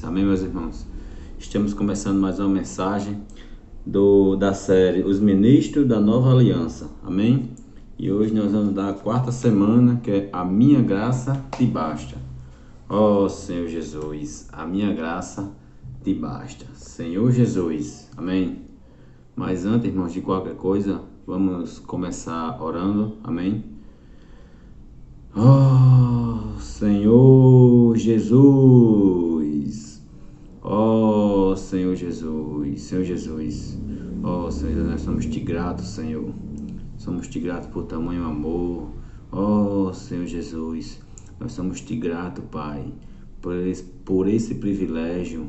Amém, meus irmãos? Estamos começando mais uma mensagem da série Os Ministros da Nova Aliança. Amém? E hoje nós vamos dar a quarta semana, que é A Minha Graça Te Basta. Ó Senhor Jesus, a minha graça te basta. Senhor Jesus. Amém? Mas antes, irmãos, de qualquer coisa, vamos começar orando. Amém? Oh, Senhor Jesus. Oh, Senhor Jesus. Senhor Jesus. Oh, Senhor, nós somos te gratos, Senhor. Somos te gratos por tamanho amor. Oh, Senhor Jesus. Nós somos te gratos, Pai, por esse privilégio,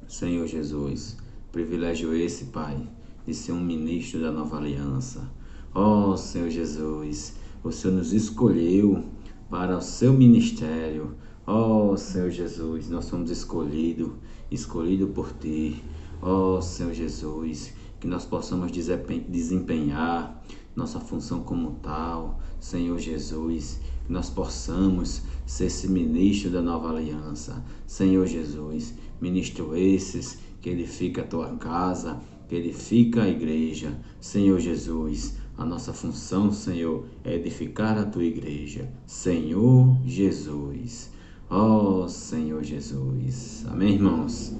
Senhor Jesus. Privilégio esse, Pai, de ser um ministro da nova aliança. Oh, Senhor Jesus. O Senhor nos escolheu para o seu ministério. Oh, Senhor Jesus, nós somos escolhidos por Ti. Oh, Senhor Jesus, que nós possamos desempenhar nossa função como tal. Senhor Jesus, que nós possamos ser esse ministro da nova aliança. Senhor Jesus, ministro esses que edifica a Tua casa, que edifica a igreja. Senhor Jesus, a nossa função, Senhor, é edificar a Tua igreja. Senhor Jesus. Oh, Senhor Jesus. Amém, irmãos?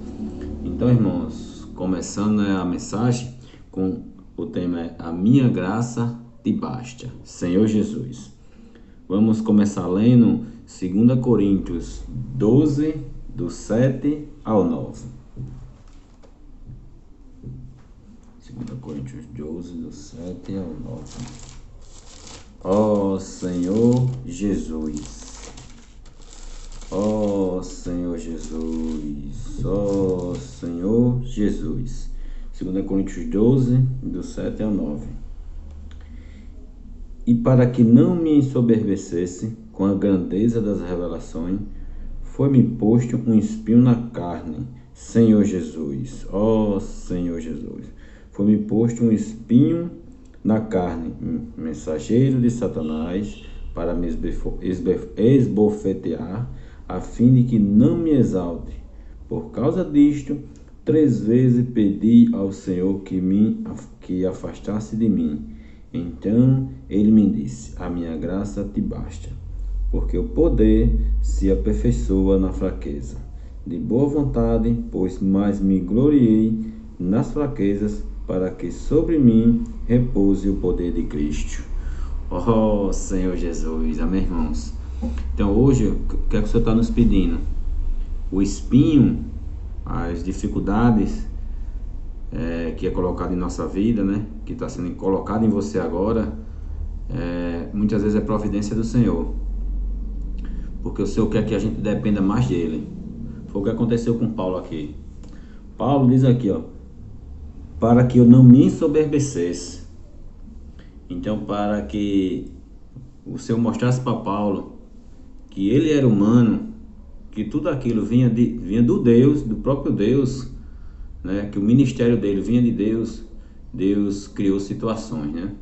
Então, irmãos, começando a mensagem com o tema é A Minha Graça Te Basta. Senhor Jesus. Vamos começar lendo 2 Coríntios 12, do 7 ao 9. 2 Coríntios 12, do 7 ao 9. Ó Senhor Jesus. Ó Senhor Jesus. Ó Senhor Jesus. 2 Coríntios 12, do 7 ao 9. E para que não me ensoberbecesse com a grandeza das revelações, foi-me posto um espinho na carne, Senhor Jesus. Ó Senhor Jesus. Foi-me posto um espinho na carne, mensageiro de Satanás, para me esbofetear, a fim de que não me exalte. Por causa disto, 3 vezes pedi ao Senhor que afastasse de mim. Então ele me disse: a minha graça te basta, porque o poder se aperfeiçoa na fraqueza. De boa vontade, pois mais me gloriei nas fraquezas, para que sobre mim repouse o poder de Cristo. Oh, Senhor Jesus. Amém, irmãos? Então hoje, o que é que o Senhor está nos pedindo? O espinho, as dificuldades que é colocado em nossa vida, né? Que está sendo colocado em você agora, muitas vezes é providência do Senhor. Porque o Senhor quer que a gente dependa mais dele. Foi o que aconteceu com Paulo aqui. Paulo diz aqui, ó, para que eu não me ensoberbecesse. Então, para que o Senhor mostrasse para Paulo que ele era humano, que tudo aquilo vinha do Deus, do próprio Deus, né? Que o ministério dele vinha de Deus. Deus criou situações, né?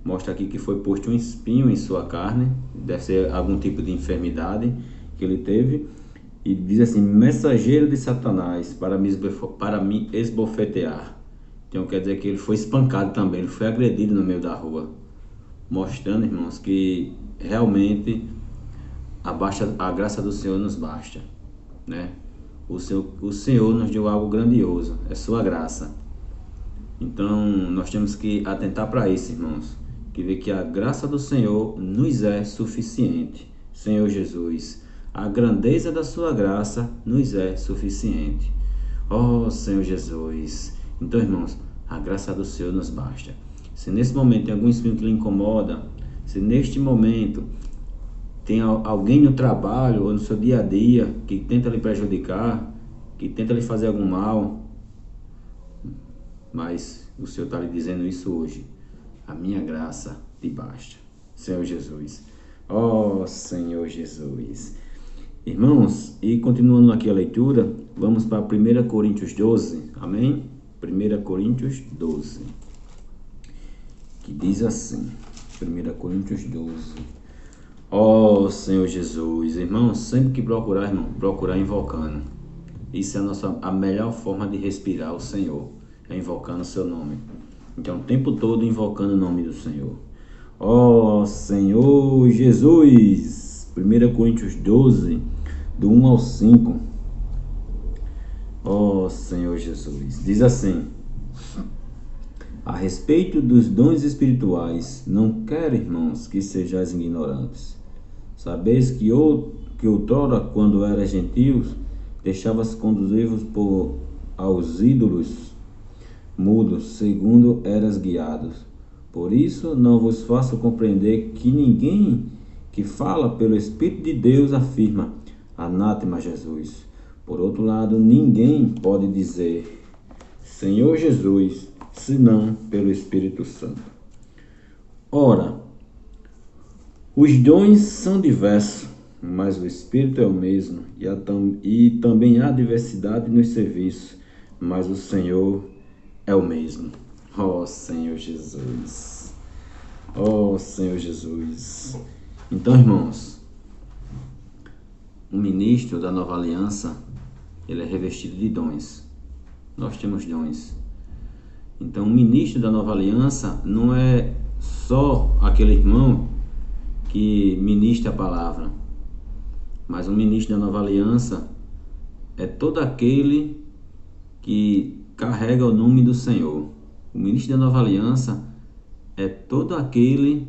Mostra aqui que foi posto um espinho em sua carne, deve ser algum tipo de enfermidade que ele teve, e diz assim: mensageiro de Satanás, para me esbofetear. Então quer dizer que ele foi espancado também, ele foi agredido no meio da rua, mostrando, irmãos, que realmente a graça do Senhor nos basta, né? O Senhor nos deu algo grandioso, é sua graça. Então nós temos que atentar para isso, irmãos, que ver que a graça do Senhor nos é suficiente. Senhor Jesus, a grandeza da sua graça nos é suficiente. Oh, Senhor Jesus. Então, irmãos, a graça do Senhor nos basta. Se nesse momento tem algum espinho que lhe incomoda, se neste momento tem alguém no trabalho ou no seu dia a dia que tenta lhe prejudicar, que tenta lhe fazer algum mal, mas o Senhor está lhe dizendo isso hoje: a minha graça te basta. Senhor Jesus. Oh, Senhor Jesus. Irmãos, e continuando aqui a leitura, vamos para 1 Coríntios 12, amém? 1 Coríntios 12, que diz assim, 1 Coríntios 12. Ó Senhor Jesus, irmãos, sempre que procurar, irmão, procurar invocando. Isso é a melhor forma de respirar o Senhor, é invocando o seu nome. Então, o tempo todo invocando o nome do Senhor. Ó Senhor Jesus! 1 Coríntios 12, do 1 ao 5. Ó Senhor Jesus! Diz assim: a respeito dos dons espirituais, não quero, irmãos, que sejais ignorantes. Sabeis que outrora, quando eras gentios, deixavas conduzir-vos aos ídolos mudos, segundo eras guiados. Por isso não vos faço compreender que ninguém que fala pelo Espírito de Deus afirma anátema Jesus. Por outro lado, ninguém pode dizer Senhor Jesus, senão pelo Espírito Santo. Ora, os dons são diversos, mas o Espírito é o mesmo, e também há diversidade nos serviços, mas o Senhor é o mesmo. Ó Senhor Jesus! Ó Senhor Jesus! Então, irmãos, um ministro da Nova Aliança, ele é revestido de dons. Nós temos dons. Então, o ministro da Nova Aliança não é só aquele irmão que ministra a palavra, mas o ministro da Nova Aliança é todo aquele que carrega o nome do Senhor. O ministro da Nova Aliança é todo aquele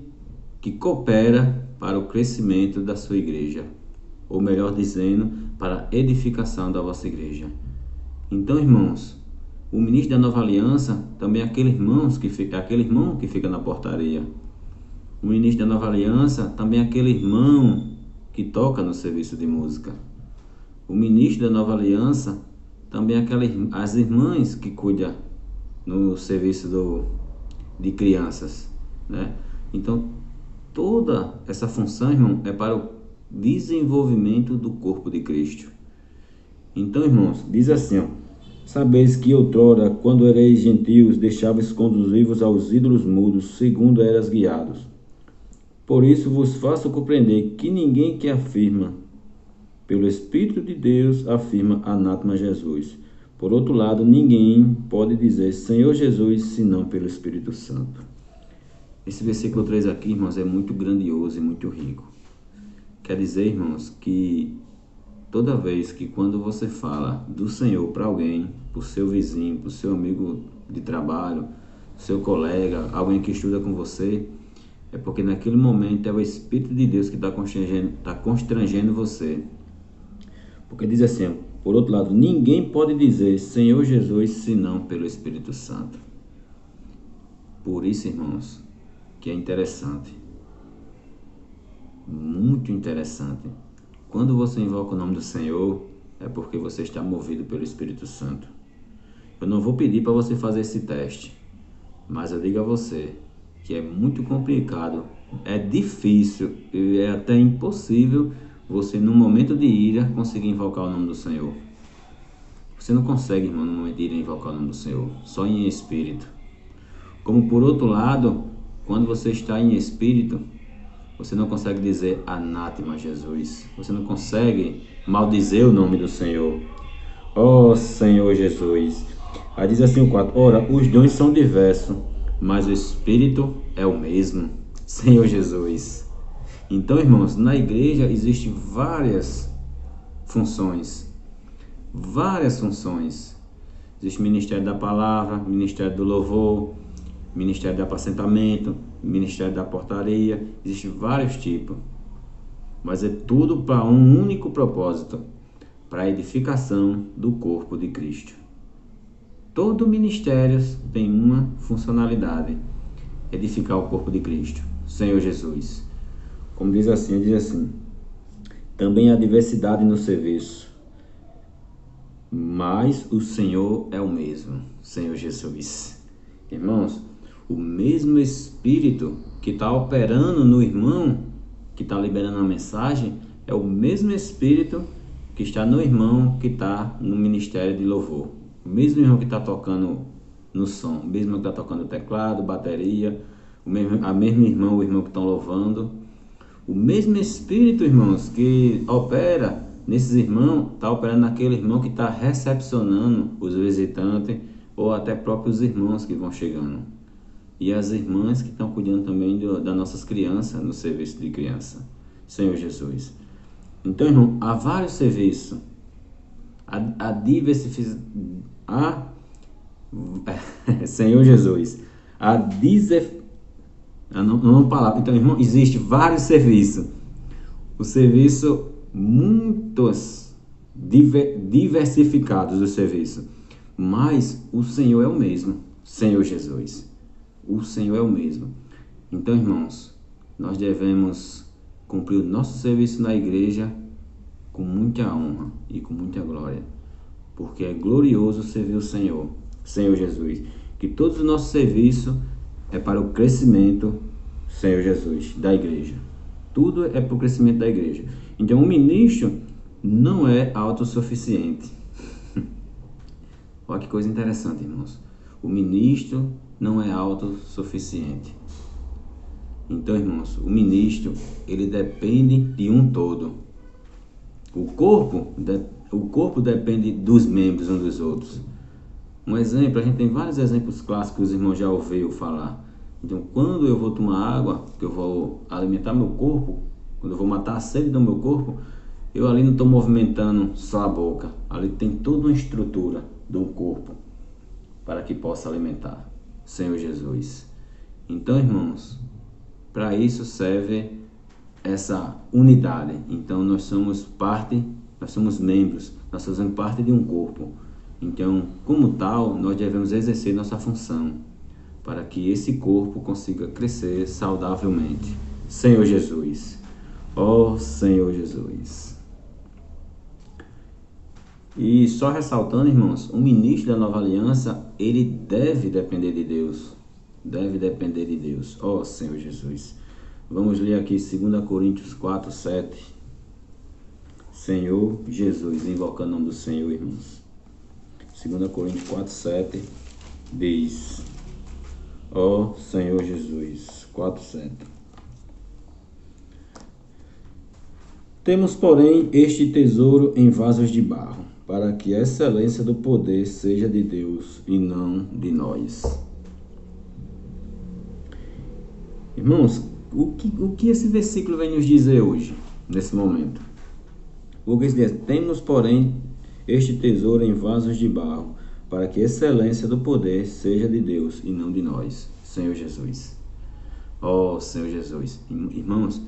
que coopera para o crescimento da sua igreja, ou melhor dizendo, para a edificação da vossa igreja. Então, irmãos, o ministro da Nova Aliança também é aquele irmão que fica na portaria. O ministro da Nova Aliança também é aquele irmão que toca no serviço de música. O ministro da Nova Aliança também é as irmãs que cuidam no serviço de crianças, né? Então, toda essa função, irmão, é para o desenvolvimento do corpo de Cristo. Então, irmãos, diz assim, ó: sabeis que outrora, quando ereis gentios, deixavais conduzir-vos aos ídolos mudos, segundo eras guiados. Por isso vos faço compreender que ninguém que afirma pelo Espírito de Deus afirma anátema Jesus. Por outro lado, ninguém pode dizer Senhor Jesus, senão pelo Espírito Santo. Esse versículo 3 aqui, irmãos, é muito grandioso e muito rico. Quer dizer, irmãos, que toda vez que quando você fala do Senhor para alguém, para o seu vizinho, para o seu amigo de trabalho, seu colega, alguém que estuda com você, é porque naquele momento é o Espírito de Deus que está constrangendo você. Porque diz assim, por outro lado, ninguém pode dizer Senhor Jesus, senão pelo Espírito Santo. Por isso, irmãos, que é interessante, muito interessante. Quando você invoca o nome do Senhor, é porque você está movido pelo Espírito Santo. Eu não vou pedir para você fazer esse teste, mas eu digo a você que é muito complicado, é difícil e é até impossível você, num momento de ira, conseguir invocar o nome do Senhor. Você não consegue, irmão, no momento de ira, invocar o nome do Senhor, só em espírito. Como por outro lado, quando você está em espírito, você não consegue dizer anátema Jesus. Você não consegue maldizer o nome do Senhor. Ó Senhor Jesus. Aí diz assim o 4. Ora, os dons são diversos, mas o Espírito é o mesmo. Senhor Jesus. Então, irmãos, na igreja existem várias funções. Várias funções. Existe o ministério da palavra, ministério do louvor, ministério do apacentamento, ministério da portaria, existem vários tipos, mas é tudo para um único propósito, para a edificação do corpo de Cristo. Todo ministério tem uma funcionalidade, edificar o corpo de Cristo, Senhor Jesus. Como diz assim, também há diversidade no serviço, mas o Senhor é o mesmo, Senhor Jesus. Irmãos, o mesmo Espírito que está operando no irmão, que está liberando a mensagem, é o mesmo Espírito que está no irmão que está no ministério de louvor. O mesmo irmão que está tocando no som, o mesmo que está tocando teclado, bateria, o mesmo irmão que estão louvando. O mesmo Espírito, irmãos, que opera nesses irmãos, está operando naquele irmão que está recepcionando os visitantes, ou até próprios irmãos que vão chegando. E as irmãs que estão cuidando também das nossas crianças, no serviço de criança. Senhor Jesus. Então, irmão, há vários serviços. A diversificação. Senhor Jesus. Não palavra. Então, irmão, existe vários serviços. O serviço, muitos diversificados do serviço. Mas o Senhor é o mesmo. Senhor Jesus. O Senhor é o mesmo. Então, irmãos, nós devemos cumprir o nosso serviço na igreja com muita honra e com muita glória, porque é glorioso servir o Senhor, Senhor Jesus. Que todo o nosso serviço é para o crescimento, Senhor Jesus, da igreja. Tudo é para o crescimento da igreja. Então, o ministro não é autossuficiente. Olha que coisa interessante, irmãos. O ministro não é autossuficiente. Então, irmãos, o ministro, ele depende de um todo. O corpo depende dos membros uns dos outros. Um exemplo, a gente tem vários exemplos clássicos que os irmãos já ouviram falar. Então, quando eu vou tomar água, que eu vou alimentar meu corpo, quando eu vou matar a sede do meu corpo, eu ali não estou movimentando só a boca. Ali tem toda uma estrutura do corpo para que possa alimentar. Senhor Jesus. Então, irmãos, para isso serve essa unidade. Então, nós somos membros, nós fazemos parte de um corpo. Então, como tal, nós devemos exercer nossa função para que esse corpo consiga crescer saudavelmente. Senhor Jesus. Ó Senhor Jesus. E só ressaltando, irmãos, o ministro da Nova Aliança, ele deve depender de Deus. Deve depender de Deus. Ó Senhor Jesus. Vamos ler aqui 2 Coríntios 4, 7. Senhor Jesus, invocando o nome do Senhor, irmãos. 2 Coríntios 4, 7 diz: ó Senhor Jesus. 4, 7. Temos, porém, este tesouro em vasos de barro, para que a excelência do poder seja de Deus e não de nós. Irmãos, o que esse versículo vem nos dizer hoje, nesse momento? O que diz: temos, porém, este tesouro em vasos de barro, para que a excelência do poder seja de Deus e não de nós. Senhor Jesus. Ó Senhor Jesus. Irmãos,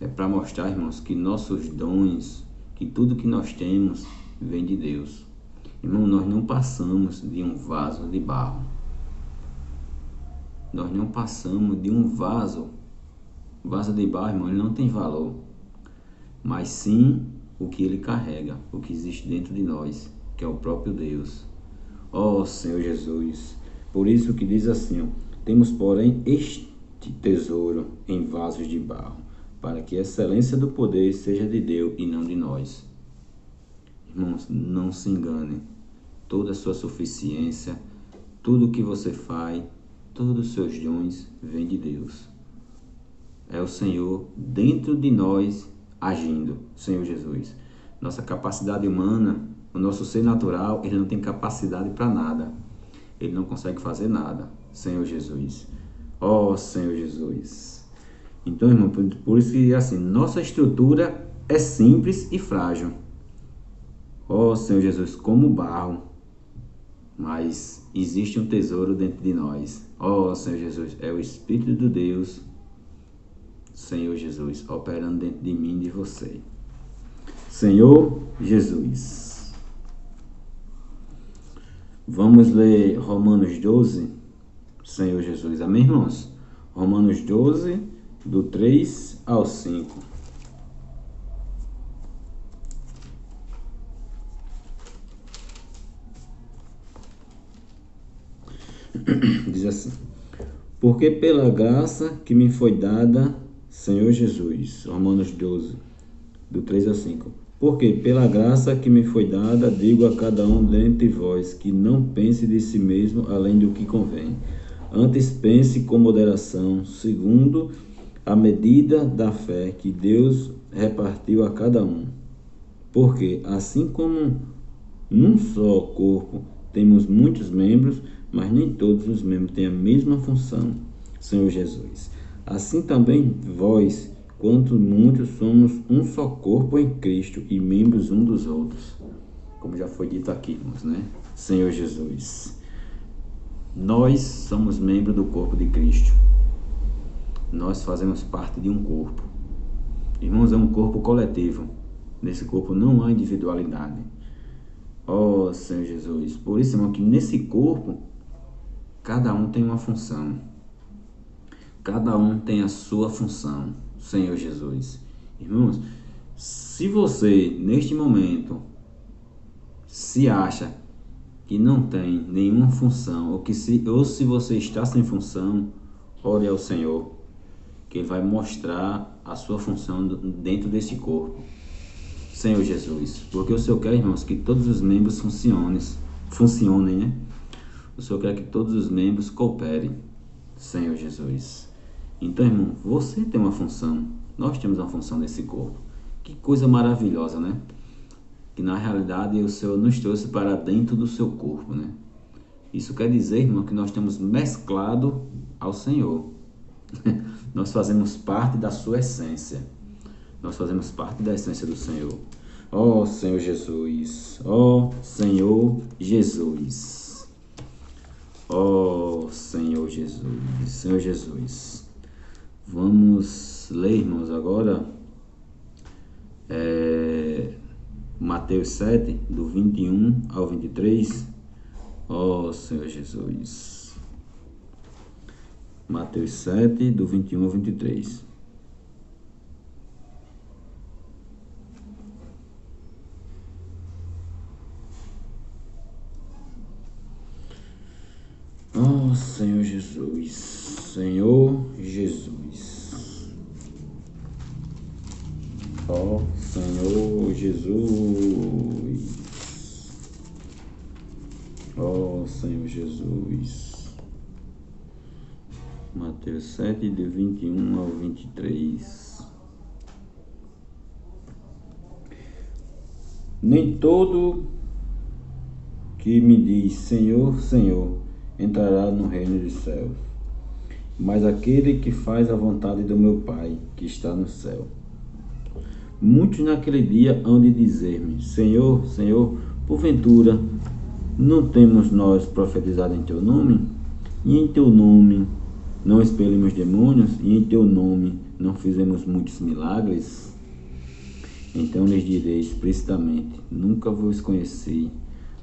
é para mostrar, irmãos, que nossos dons, que tudo que nós temos, vem de Deus. Irmão, nós não passamos de um vaso de barro. Nós não passamos de um vaso. O vaso de barro, irmão, ele não tem valor. Mas sim o que ele carrega, o que existe dentro de nós, que é o próprio Deus. Ó Senhor Jesus. Por isso que diz assim, ó, temos, porém, este tesouro em vasos de barro, para que a excelência do poder seja de Deus e não de nós. Irmãos, não se engane. Toda a sua suficiência, tudo o que você faz, todos os seus dons, vem de Deus. É o Senhor dentro de nós agindo, Senhor Jesus. Nossa capacidade humana, o nosso ser natural, ele não tem capacidade para nada. Ele não consegue fazer nada, Senhor Jesus. Ó Senhor Jesus. Então, irmão, por isso que assim, nossa estrutura é simples e frágil. Ó Senhor Jesus, como barro, mas existe um tesouro dentro de nós. Ó Senhor Jesus, é o Espírito de Deus, Senhor Jesus, operando dentro de mim e de você. Senhor Jesus. Vamos ler Romanos 12, Senhor Jesus. Amém, irmãos? Romanos 12, do 3 ao 5. Diz assim: porque pela graça que me foi dada, Senhor Jesus. Romanos 12, do 3 ao 5. Porque pela graça que me foi dada, digo a cada um dentre vós, que não pense de si mesmo além do que convém. Antes pense com moderação, segundo a medida da fé que Deus repartiu a cada um. Porque assim como num só corpo temos muitos membros, mas nem todos os membros têm a mesma função, Senhor Jesus. Assim também vós, quanto muitos, somos um só corpo em Cristo e membros um dos outros. Como já foi dito aqui, irmãos, né? Senhor Jesus. Nós somos membros do corpo de Cristo. Nós fazemos parte de um corpo. Irmãos, é um corpo coletivo. Nesse corpo não há individualidade. Oh, Senhor Jesus. Por isso, irmão, que nesse corpo, cada um tem uma função. Cada um tem a sua função, Senhor Jesus. Irmãos, se você, neste momento, se acha que não tem nenhuma função, ou se você está sem função, ore ao Senhor, que Ele vai mostrar a sua função dentro desse corpo, Senhor Jesus. Porque o Senhor quer, irmãos, que todos os membros funcionem, né? O Senhor quer que todos os membros cooperem, Senhor Jesus. Então, irmão, você tem uma função, nós temos uma função nesse corpo. Que coisa maravilhosa, né? Que na realidade o Senhor nos trouxe para dentro do seu corpo, né? Isso quer dizer, irmão, que nós temos mesclado ao Senhor. Nós fazemos parte da sua essência. Nós fazemos parte da essência do Senhor. Ó Senhor Jesus. Ó Senhor Jesus. Ó Senhor Jesus. Senhor Jesus. Vamos ler, irmãos, agora Mateus 7, do 21 ao 23. Ó Senhor Jesus. Mateus 7, do 21 ao 23. Ó Senhor Jesus. Senhor Jesus. Ó Senhor Jesus. Ó Senhor Jesus. Mateus 7, de 21 ao 23. Nem todo que me diz Senhor, Senhor, entrará no reino dos céus, mas aquele que faz a vontade do meu Pai, que está no céu. Muitos naquele dia hão de dizer-me, Senhor, Senhor, porventura, não temos nós profetizado em Teu nome? E em Teu nome não expelimos demônios? E em Teu nome não fizemos muitos milagres? Então lhes direi explicitamente, nunca vos conheci,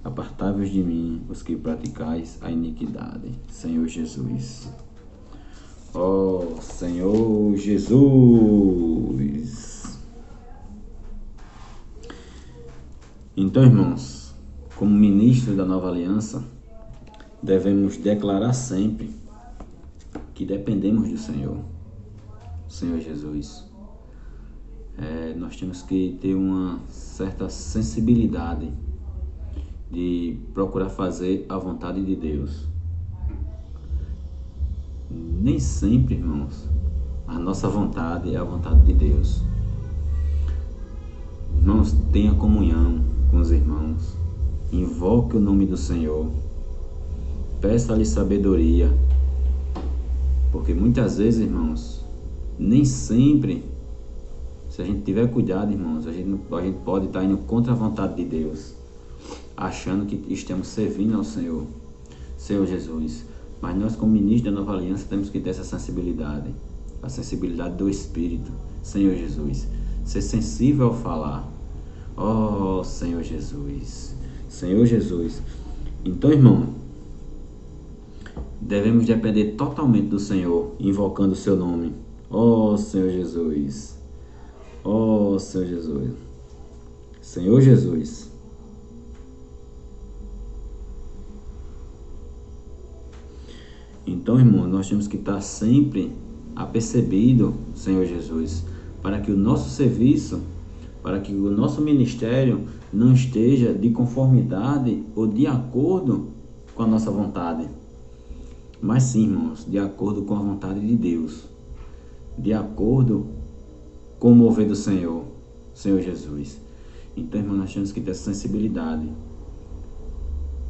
apartai-vos de mim, os que praticais a iniquidade. Senhor Jesus. Ó Senhor Jesus. Então, irmãos, como ministros da nova aliança, devemos declarar sempre que dependemos do Senhor, Senhor Jesus. Nós temos que ter uma certa sensibilidade de procurar fazer a vontade de Deus. Nem sempre, irmãos, a nossa vontade é a vontade de Deus. Irmãos, tenha comunhão com os irmãos, invoque o nome do Senhor, peça-lhe sabedoria, porque muitas vezes, irmãos, nem sempre, se a gente tiver cuidado, irmãos, a gente pode estar indo contra a vontade de Deus, achando que estamos servindo ao Senhor, Senhor Jesus. Mas nós, como ministros da nova aliança, temos que ter essa sensibilidade, a sensibilidade do Espírito, Senhor Jesus, ser sensível ao falar. Ó Senhor Jesus, Senhor Jesus. Então, irmão, devemos depender totalmente do Senhor, invocando o seu nome. Ó Senhor Jesus, ó Senhor Jesus, Senhor Jesus. Então, irmão, nós temos que estar sempre apercebido, Senhor Jesus, para que o nosso serviço, para que o nosso ministério não esteja de conformidade ou de acordo com a nossa vontade, mas sim, irmãos, de acordo com a vontade de Deus, de acordo com o mover do Senhor, Senhor Jesus. Então, irmão, nós temos que ter essa sensibilidade.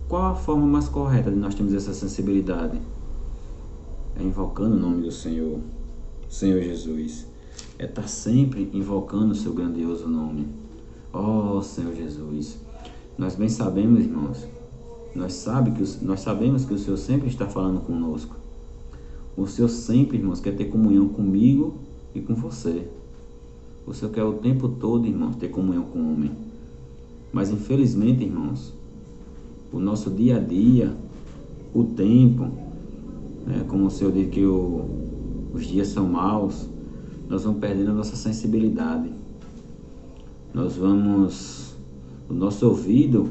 Qual a forma mais correta de nós termos essa sensibilidade? É invocando o nome do Senhor, Senhor Jesus. É estar sempre invocando o seu grandioso nome. Ó Senhor Jesus. Nós bem sabemos, irmãos, nós sabemos que o Senhor sempre está falando conosco. O Senhor sempre, irmãos, quer ter comunhão comigo e com você. O Senhor quer o tempo todo, irmãos, ter comunhão com o homem. Mas infelizmente, irmãos, o nosso dia a dia, o tempo, como o Senhor diz que os dias são maus, nós vamos perdendo a nossa sensibilidade. O nosso ouvido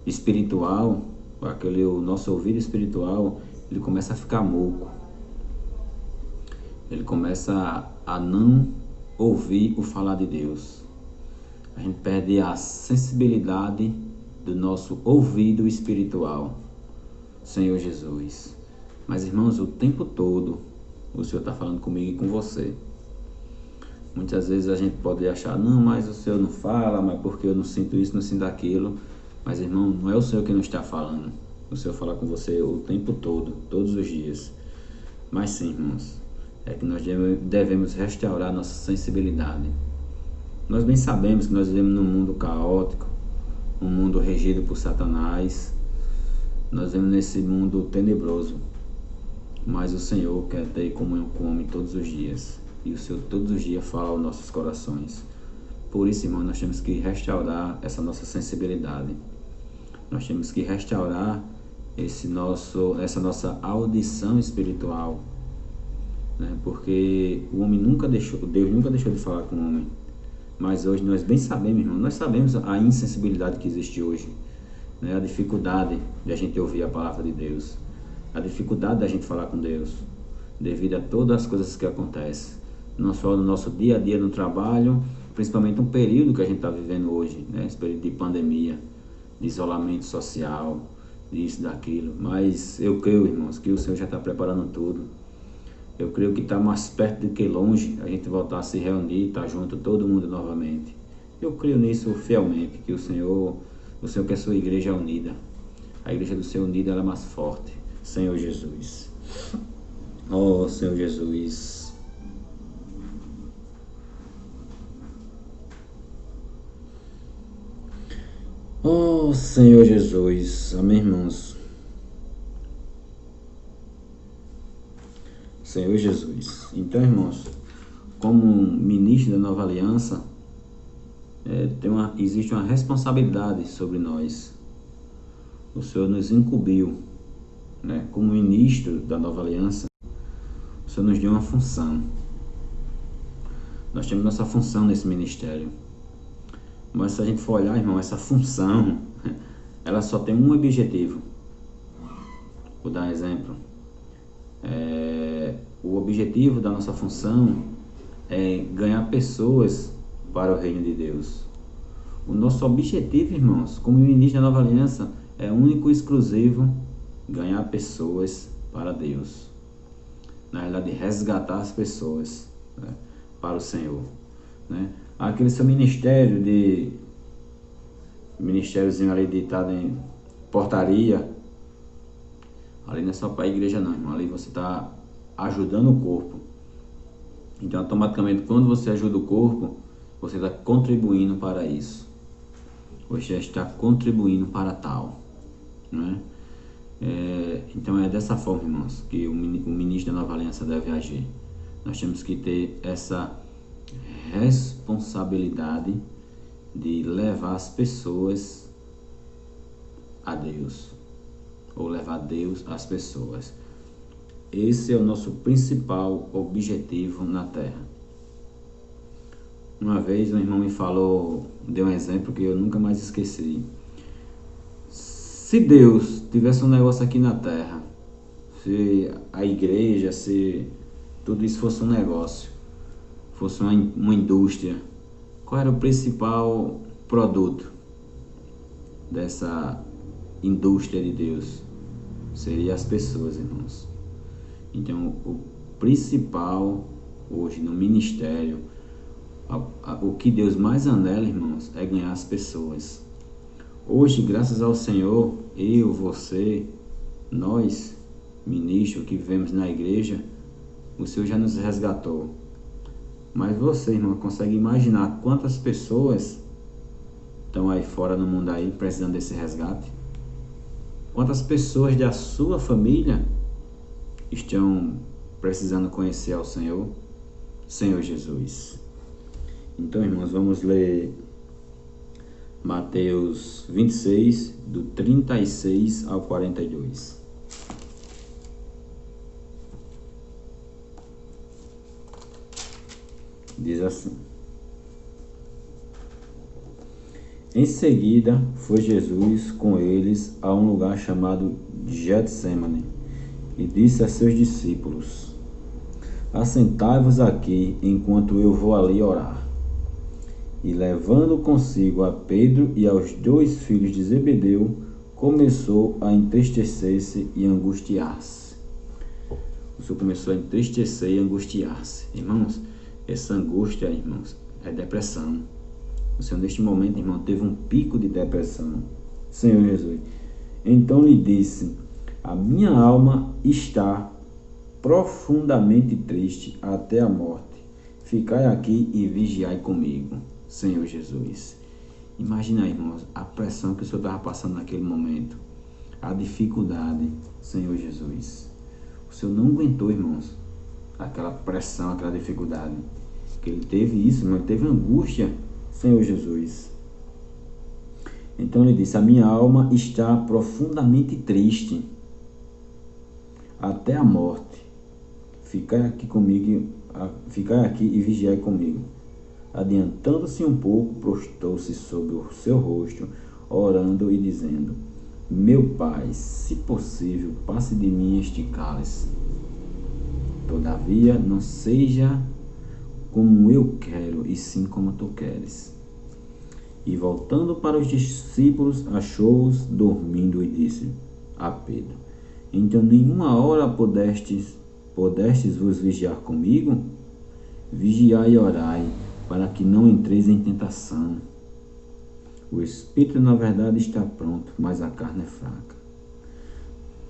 espiritual, o nosso ouvido espiritual, ele começa a ficar moco. Ele começa a não ouvir o falar de Deus. A gente perde a sensibilidade do nosso ouvido espiritual, Senhor Jesus. Mas, irmãos, o tempo todo o Senhor está falando comigo e com você. Muitas vezes a gente pode achar, não, mas o Senhor não fala, mas porque eu não sinto isso, não sinto aquilo. Mas, irmão, não é o Senhor que não está falando. O Senhor fala com você o tempo todo, todos os dias. Mas sim, irmãos, é que nós devemos restaurar nossa sensibilidade. Nós bem sabemos que nós vivemos num mundo caótico, um mundo regido por Satanás. Nós vivemos nesse mundo tenebroso. Mas o Senhor quer ter comunhão com o homem todos os dias. E o Senhor todos os dias fala aos nossos corações. Por isso, irmão, nós temos que restaurar essa nossa sensibilidade. Nós temos que restaurar essa nossa audição espiritual. Porque Deus nunca deixou de falar com o homem. Mas hoje nós bem sabemos, irmão, nós sabemos a insensibilidade que existe hoje. A dificuldade de a gente ouvir a palavra de Deus. A dificuldade da gente falar com Deus. Devido a todas as coisas que acontecem. Não só no nosso dia a dia no trabalho, principalmente um período que a gente está vivendo hoje, esse período de pandemia, de isolamento social, disso, daquilo. Mas eu creio, irmãos, que o Senhor já está preparando tudo. Eu creio que está mais perto do que longe a gente voltar a se reunir, estar junto todo mundo novamente. Eu creio nisso fielmente, que o Senhor quer sua igreja unida. A igreja do Senhor unida, ela é mais forte. Senhor Jesus. Oh, Senhor Jesus. Oh, Senhor Jesus. Amém, irmãos. Senhor Jesus. Então, irmãos, como ministro da Nova Aliança, existe uma responsabilidade sobre nós. O Senhor nos incumbiu, como ministro da Nova Aliança. O Senhor nos deu uma função. Nós temos nossa função nesse ministério. Mas se a gente for olhar, irmão, essa função, ela só tem um objetivo. Vou dar um exemplo. O objetivo da nossa função é ganhar pessoas para o reino de Deus. O nosso objetivo, irmãos, como ministro da Nova Aliança, é único e exclusivo ganhar pessoas para Deus. Na realidade, resgatar as pessoas para o Senhor. Aquele seu ministériozinho ali ditado em portaria, ali não é só para a igreja não, irmão. Ali você está ajudando o corpo. Então, automaticamente, quando você ajuda o corpo, você está contribuindo para isso. Você está contribuindo para tal. Então, é dessa forma, irmãos, que o ministro da Nova Aliança deve agir. Nós temos que ter essa responsabilidade de levar as pessoas a Deus, ou levar Deus às pessoas. Esse é o nosso principal objetivo na Terra. Uma vez um irmão me falou, deu um exemplo que eu nunca mais esqueci. Se Deus tivesse um negócio aqui na Terra, se a igreja, se tudo isso fosse um negócio, fosse uma indústria, qual era o principal produto dessa indústria de Deus? Seria as pessoas, irmãos. Então, o principal hoje no ministério, O que Deus mais anela, irmãos, é ganhar as pessoas. Hoje, graças ao Senhor, eu, você, nós, ministros que vivemos na igreja, o Senhor já nos resgatou. Mas você, irmão, consegue imaginar quantas pessoas estão aí fora no mundo aí precisando desse resgate? Quantas pessoas da sua família estão precisando conhecer ao Senhor Jesus? Então, irmãos, vamos ler Mateus 26, do 36 ao 42. Diz assim: Em seguida, foi Jesus com eles a um lugar chamado Getsêmani e disse a seus discípulos: Assentai-vos aqui enquanto eu vou ali orar. E levando consigo a Pedro e aos 2 filhos de Zebedeu, começou a entristecer-se e angustiar-se. O Senhor começou a entristecer e angustiar-se. Irmãos, essa angústia, irmãos, é depressão. O Senhor, neste momento, irmão, teve um pico de depressão. Senhor Jesus. Então lhe disse: A minha alma está profundamente triste até a morte. Ficai aqui e vigiai comigo. Senhor Jesus. Imagina, irmãos, a pressão que o Senhor estava passando naquele momento. A dificuldade, Senhor Jesus. O Senhor não aguentou, irmãos, aquela pressão, aquela dificuldade. Que ele teve isso, irmão, ele teve angústia, Senhor Jesus. Então ele disse: A minha alma está profundamente triste até a morte. Ficai aqui comigo, ficai aqui e vigiai comigo. Adiantando-se um pouco, prostrou-se sobre o seu rosto, orando e dizendo: Meu Pai, se possível, passe de mim este cálice. Todavia, não seja como eu quero, e sim como tu queres. E voltando para os discípulos, achou-os dormindo e disse a Pedro: Então nenhuma hora podestes vos vigiar comigo? Vigiai e orai, para que não entreis em tentação. O espírito, na verdade, está pronto, mas a carne é fraca.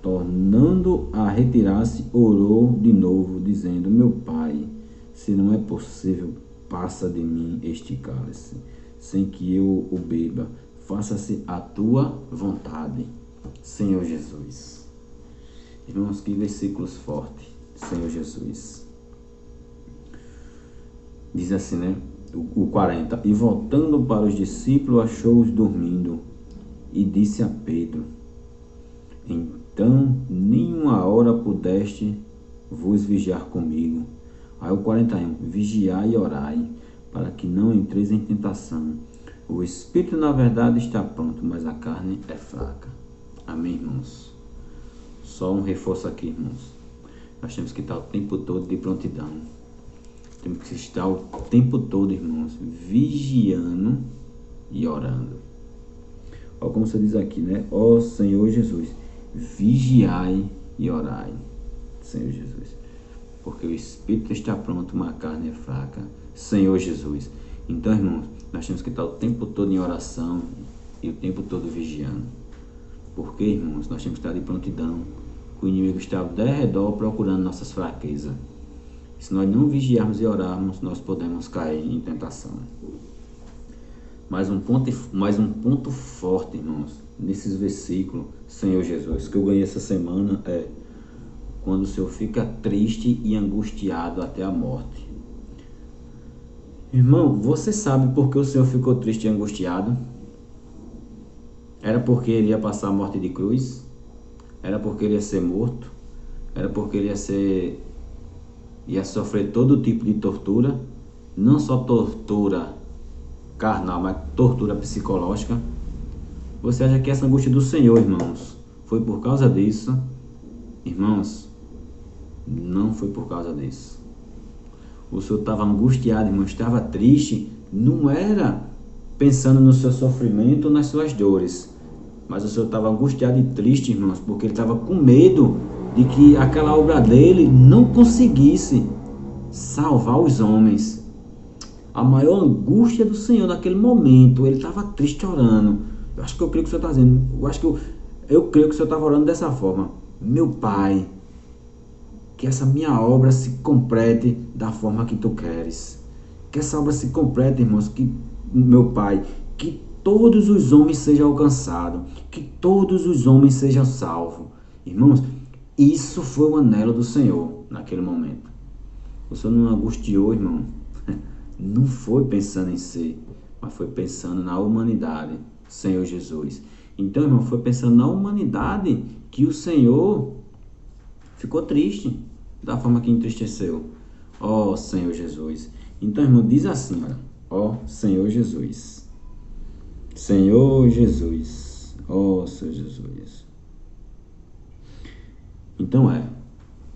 Tornando a retirar-se, orou de novo, dizendo: Meu Pai, se não é possível, passa de mim este cálice, sem que eu o beba. Faça-se a tua vontade, Senhor Jesus. Irmãos, que versículos fortes, Senhor Jesus. Diz assim, né? O 40. E voltando para os discípulos, achou-os dormindo e disse a Pedro: Então nenhuma hora pudeste vos vigiar comigo. Aí o 41. Vigiai e orai, para que não entreis em tentação. O espírito, na verdade, está pronto, mas a carne é fraca. Amém, irmãos? Só um reforço aqui, irmãos. Nós temos que estar o tempo todo de prontidão. Temos que estar o tempo todo, irmãos, vigiando e orando. Olha como você diz aqui, né? Ó Senhor Jesus, vigiai e orai. Senhor Jesus. Porque o espírito está pronto, mas a carne é fraca. Senhor Jesus. Então, irmãos, nós temos que estar o tempo todo em oração e o tempo todo vigiando. Porque, irmãos, nós temos que estar de prontidão. O inimigo está ao redor procurando nossas fraquezas. Se nós não vigiarmos e orarmos, nós podemos cair em tentação. Mais um ponto forte, irmãos, nesses versículos, Senhor Jesus, que eu ganhei essa semana é: quando o Senhor fica triste e angustiado até a morte. Irmão, você sabe por que o Senhor ficou triste e angustiado? Era porque ele ia passar a morte de cruz? Era porque ele ia ser morto? Era porque ele ia sofrer todo tipo de tortura? Não só tortura carnal, mas tortura psicológica? Você acha que essa angústia do Senhor, irmãos, foi por causa disso? Irmãos, não foi por causa disso. O Senhor estava angustiado, irmão, estava triste, não era pensando no seu sofrimento ou nas suas dores, mas o Senhor estava angustiado e triste, irmãos, porque ele estava com medo de que aquela obra dele não conseguisse salvar os homens. a maior angústia do Senhor naquele momento. Ele estava triste orando. Eu acho que eu creio que o Senhor está dizendo, eu creio que o Senhor estava orando dessa forma: meu Pai, que essa minha obra se complete da forma que tu queres. Que essa obra se complete, irmãos, que, meu Pai, que todos os homens sejam alcançados, que todos os homens sejam salvos. Irmãos, isso foi o anelo do Senhor naquele momento. O Senhor não angustiou, irmão, não foi pensando em si, mas foi pensando na humanidade, Senhor Jesus. Então, irmão, foi pensando na humanidade que o Senhor ficou triste, da forma que entristeceu. Ó Senhor Jesus. Então, irmão, diz assim, olha, ó Senhor Jesus. Senhor Jesus. Ó Senhor Jesus. Então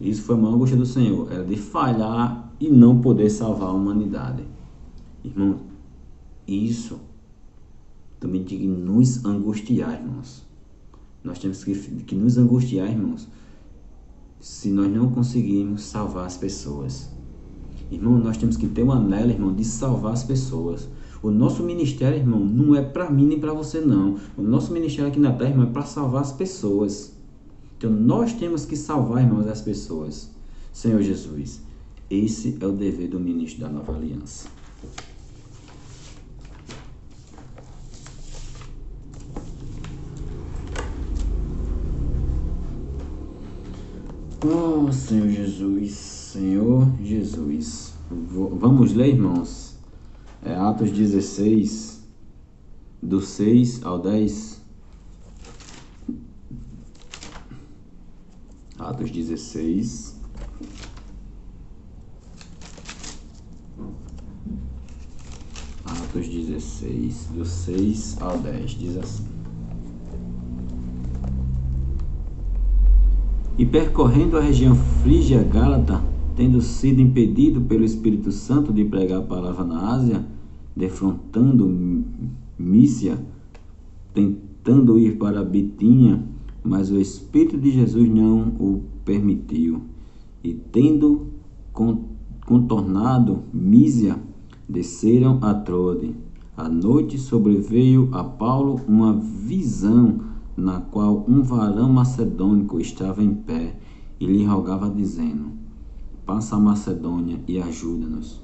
isso foi uma angústia do Senhor, era de falhar e não poder salvar a humanidade. Irmão, isso também tem que nos angustiar, irmãos. Nós temos que nos angustiar, irmãos, se nós não conseguirmos salvar as pessoas. Irmão, nós temos que ter um anelo, irmão, de salvar as pessoas. O nosso ministério, irmão, não é para mim nem para você, não. O nosso ministério aqui na terra, irmão, é para salvar as pessoas. Então, nós temos que salvar, irmãos, as pessoas. Senhor Jesus, esse é o dever do ministro da Nova Aliança. Oh, Senhor Jesus, Senhor Jesus. Vamos ler, irmãos, Atos 16, do 6 ao 10. Atos 16. Atos 16, do 6 ao 10, diz assim: E percorrendo a região frígia gálata, tendo sido impedido pelo Espírito Santo de pregar a palavra na Ásia, defrontando Mísia, tentando ir para Bitínia, mas o Espírito de Jesus não o permitiu. E tendo contornado Mísia, desceram a Trode. À noite sobreveio a Paulo uma visão, na qual um varão macedônico estava em pé e lhe rogava, dizendo: passa a Macedônia e ajuda-nos.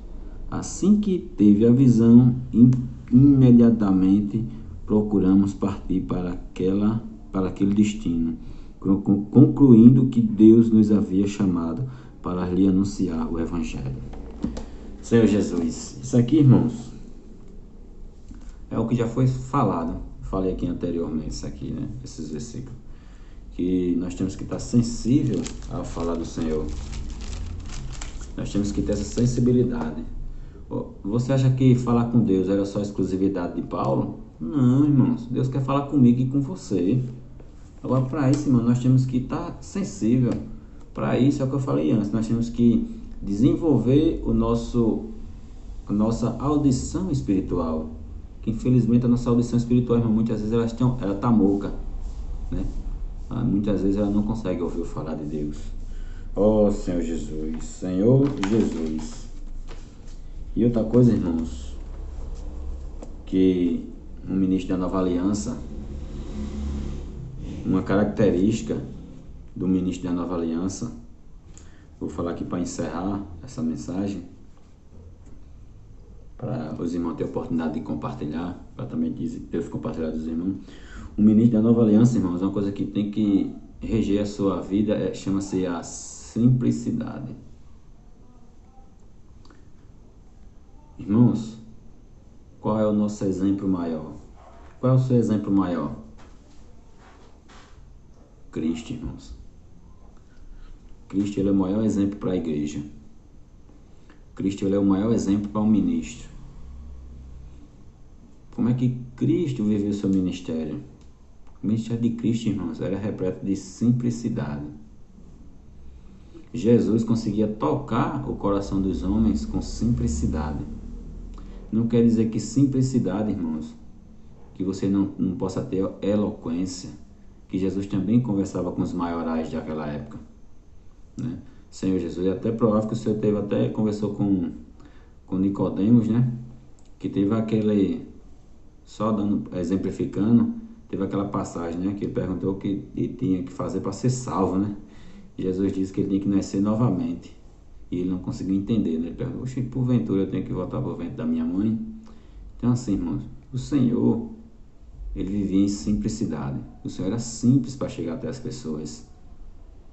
Assim que teve a visão, imediatamente procuramos partir para aquele destino, concluindo que Deus nos havia chamado para lhe anunciar o Evangelho. Senhor Jesus, isso aqui, irmãos, é o que já foi falado. Falei aqui anteriormente isso aqui, né? Esses versículos. Que nós temos que estar sensível ao falar do Senhor. Nós temos que ter essa sensibilidade. Você acha que falar com Deus era só exclusividade de Paulo? Não, irmãos. Deus quer falar comigo e com você. Agora, para isso, irmão, nós temos que estar sensível. Para isso, é o que eu falei antes. Nós temos que desenvolver a nossa audição espiritual. Que infelizmente a nossa audição espiritual, irmão, muitas vezes ela está moca, né? Muitas vezes ela não consegue ouvir o falar de Deus. Oh, Senhor Jesus, Senhor Jesus. E outra coisa, irmãos, que um ministro da Nova Aliança, uma característica do ministro da Nova Aliança, vou falar aqui para encerrar essa mensagem, para os irmãos terem a oportunidade de compartilhar, para também Deus compartilhar dos irmãos. O ministro da Nova Aliança, irmãos, uma coisa que tem que reger a sua vida, chama-se a simplicidade. Irmãos, qual é o nosso exemplo maior? Qual é o seu exemplo maior? Cristo, irmãos. Cristo, ele é o maior exemplo para a igreja. Cristo, ele é o maior exemplo para o ministro. Como é que Cristo viveu o seu ministério? O ministério de Cristo, irmãos, era repleto de simplicidade. Jesus conseguia tocar o coração dos homens com simplicidade. Não quer dizer que simplicidade, irmãos, que você não possa ter eloquência, que Jesus também conversava com os maiorais daquela época, né? Senhor Jesus, é até provável que o Senhor conversou com Nicodemos, né? que teve aquele, só dando, exemplificando, teve aquela passagem, né, que ele perguntou o que ele tinha que fazer para ser salvo, né? Jesus disse que ele tinha que nascer novamente. E ele não conseguiu entender, né? Ele perguntou, oxe, porventura eu tenho que voltar para o ventre da minha mãe? Então assim, irmãos, o Senhor, ele vivia em simplicidade. O Senhor era simples para chegar até as pessoas.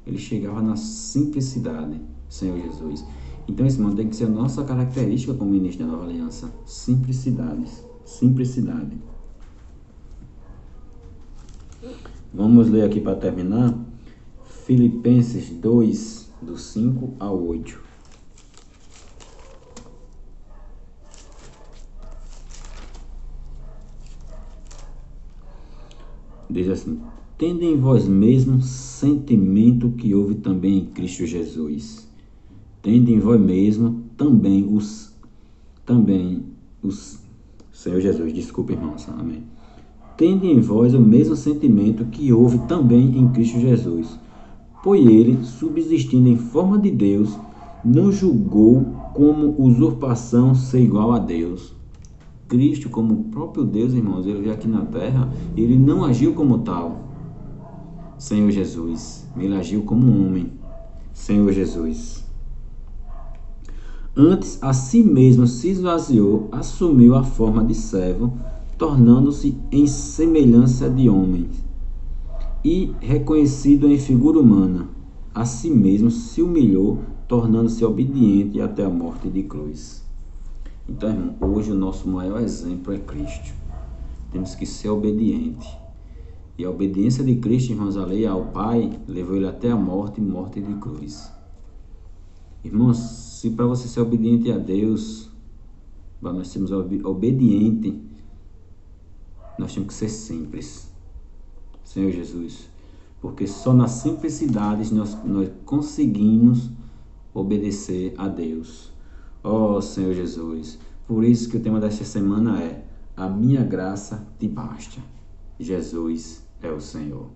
Ele chegava na simplicidade, Senhor Jesus. Então, esse irmão, tem que ser a nossa característica como ministro da Nova Aliança. Simplicidade. Simplicidade. Vamos ler aqui para terminar. Filipenses 2, do 5 ao 8. Diz assim: tende em vós mesmos sentimento que houve também em Cristo Jesus. Tende em vós mesmo também os Senhor Jesus, desculpa, irmãos, amém. Tende em vós o mesmo sentimento que houve também em Cristo Jesus. Pois ele, subsistindo em forma de Deus, não julgou como usurpação ser igual a Deus. Cristo, como o próprio Deus, irmãos, ele veio aqui na terra, ele não agiu como tal. Senhor Jesus, ele agiu como um homem. Senhor Jesus. Antes, a si mesmo se esvaziou, assumiu a forma de servo, tornando-se em semelhança de homem. E, reconhecido em figura humana, a si mesmo se humilhou, tornando-se obediente até a morte de cruz. Então, irmão, hoje o nosso maior exemplo é Cristo. Temos que ser obedientes. E a obediência de Cristo, irmãos, a lei ao Pai, levou ele até a morte de cruz. Irmãos, se para você ser obediente a Deus, para nós sermos obedientes, nós temos que ser simples. Senhor Jesus, porque só na simplicidade nós conseguimos obedecer a Deus. Ó Senhor Jesus, por isso que o tema desta semana é: a minha graça te basta. Jesus é o Senhor.